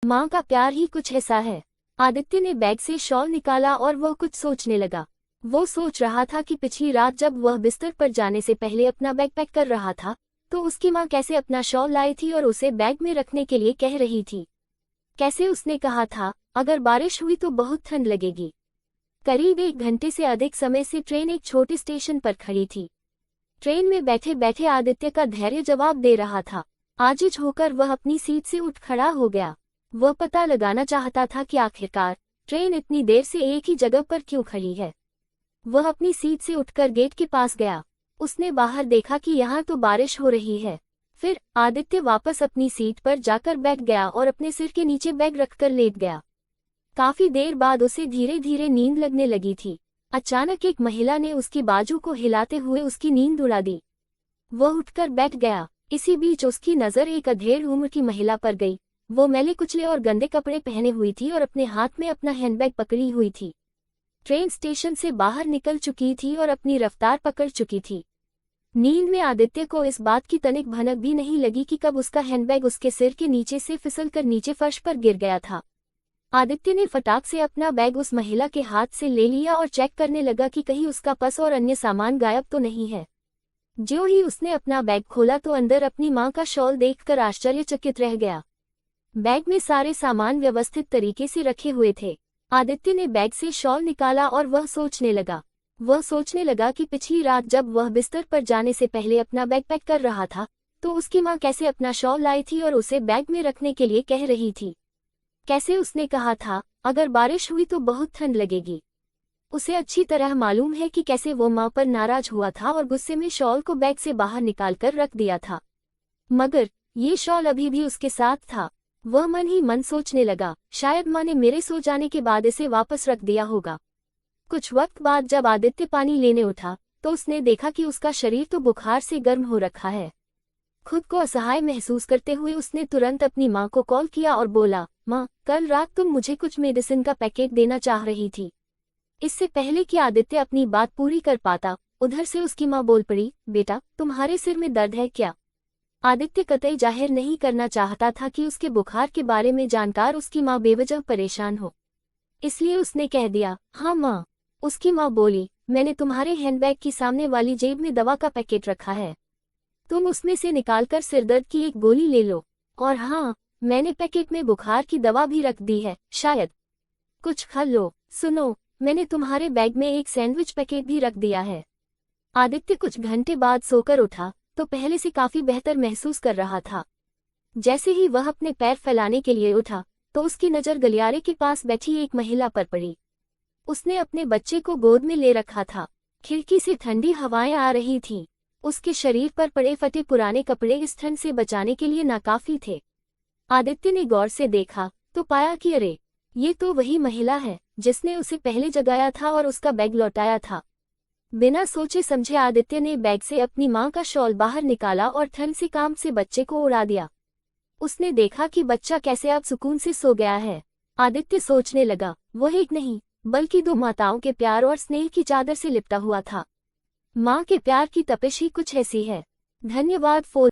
माँ का प्यार ही कुछ ऐसा है। आदित्य ने बैग से शॉल निकाला और वह कुछ सोचने लगा। वो सोच रहा था कि पिछली रात जब वह बिस्तर पर जाने से पहले अपना बैग पैक कर रहा था तो उसकी माँ कैसे अपना शॉल लाई थी और उसे बैग में रखने के लिए कह रही थी। कैसे उसने कहा था, अगर बारिश हुई तो बहुत ठंड लगेगी। करीब 1 घंटे से अधिक समय से ट्रेन एक छोटे स्टेशन पर खड़ी थी। ट्रेन में बैठे बैठे आदित्य का धैर्य जवाब दे रहा था। आजिज होकर वह अपनी सीट से उठ खड़ा हो गया। वह पता लगाना चाहता था कि आखिरकार ट्रेन इतनी देर से एक ही जगह पर क्यों खड़ी है। वह अपनी सीट से उठकर गेट के पास गया। उसने बाहर देखा कि यहाँ तो बारिश हो रही है। फिर आदित्य वापस अपनी सीट पर जाकर बैठ गया और अपने सिर के नीचे बैग रखकर लेट गया। काफी देर बाद उसे धीरे धीरे नींद लगने लगी थी। अचानक एक महिला ने उसकी बाजू को हिलाते हुए उसकी नींद उड़ा दी। वह उठकर बैठ गया। इसी बीच उसकी नजर एक अधेड़ उम्र की महिला पर गई। वो मैले कुचले और गंदे कपड़े पहने हुई थी और अपने हाथ में अपना हैंडबैग पकड़ी हुई थी। ट्रेन स्टेशन से बाहर निकल चुकी थी और अपनी रफ्तार पकड़ चुकी थी। नींद में आदित्य को इस बात की तनिक भनक भी नहीं लगी कि कब उसका हैंडबैग उसके सिर के नीचे से फिसलकर नीचे फर्श पर गिर गया था। आदित्य ने फटाक से अपना बैग उस महिला के हाथ से ले लिया और चेक करने लगा कि कहीं उसका पर्स और अन्य सामान गायब तो नहीं है। ज्यों ही उसने अपना बैग खोला तो अंदर अपनी माँ का शॉल देखकर आश्चर्यचकित रह गया। बैग में सारे सामान व्यवस्थित तरीके से रखे हुए थे। आदित्य ने बैग से शॉल निकाला और वह सोचने लगा कि पिछली रात जब वह बिस्तर पर जाने से पहले अपना बैग पैक कर रहा था तो उसकी माँ कैसे अपना शॉल लाई थी और उसे बैग में रखने के लिए कह रही थी। कैसे उसने कहा था, अगर बारिश हुई तो बहुत ठंड लगेगी। उसे अच्छी तरह मालूम है कि कैसे वो माँ पर नाराज हुआ था और गुस्से में शॉल को बैग से बाहर निकालकर रख दिया था। मगर ये शॉल अभी भी उसके साथ था। वह मन ही मन सोचने लगा, शायद माँ ने मेरे सो जाने के बाद इसे वापस रख दिया होगा। कुछ वक्त बाद जब आदित्य पानी लेने उठा तो उसने देखा कि उसका शरीर तो बुखार से गर्म हो रखा है। खुद को असहाय महसूस करते हुए उसने तुरंत अपनी माँ को कॉल किया और बोला, माँ, कल रात तुम मुझे कुछ मेडिसिन का पैकेट देना चाह रही थी। इससे पहले कि आदित्य अपनी बात पूरी कर पाता, उधर से उसकी माँ बोल पड़ी, बेटा, तुम्हारे सिर में दर्द है क्या? आदित्य कतई जाहिर नहीं करना चाहता था कि उसके बुखार के बारे में जानकार उसकी माँ बेवजह परेशान हो, इसलिए उसने कह दिया, हाँ माँ। उसकी माँ बोली, मैंने तुम्हारे हैंडबैग की सामने वाली जेब में दवा का पैकेट रखा है, तुम उसमें से निकालकर सिरदर्द की एक गोली ले लो। और हाँ, मैंने पैकेट में बुखार की दवा भी रख दी है, शायद कुछ खा लो। सुनो, मैंने तुम्हारे बैग में एक सैंडविच पैकेट भी रख दिया है। आदित्य कुछ घंटे बाद सोकर उठा तो पहले से काफी बेहतर महसूस कर रहा था। जैसे ही वह अपने पैर फैलाने के लिए उठा तो उसकी नज़र गलियारे के पास बैठी एक महिला पर पड़ी। उसने अपने बच्चे को गोद में ले रखा था। खिड़की से ठंडी हवाएं आ रही थीं। उसके शरीर पर पड़े फटे पुराने कपड़े इस ठंड से बचाने के लिए नाकाफी थे। आदित्य ने गौर से देखा तो पाया कि अरे, ये तो वही महिला है जिसने उसे पहले जगाया था और उसका बैग लौटाया था। बिना सोचे समझे आदित्य ने बैग से अपनी माँ का शॉल बाहर निकाला और ठंड से काम से बच्चे को उड़ा दिया। उसने देखा कि बच्चा कैसे अब सुकून से सो गया है। आदित्य सोचने लगा, वह एक नहीं बल्कि 2 माताओं के प्यार और स्नेह की चादर से लिपटा हुआ था। माँ के प्यार की तपिश ही कुछ ऐसी है। धन्यवाद फॉर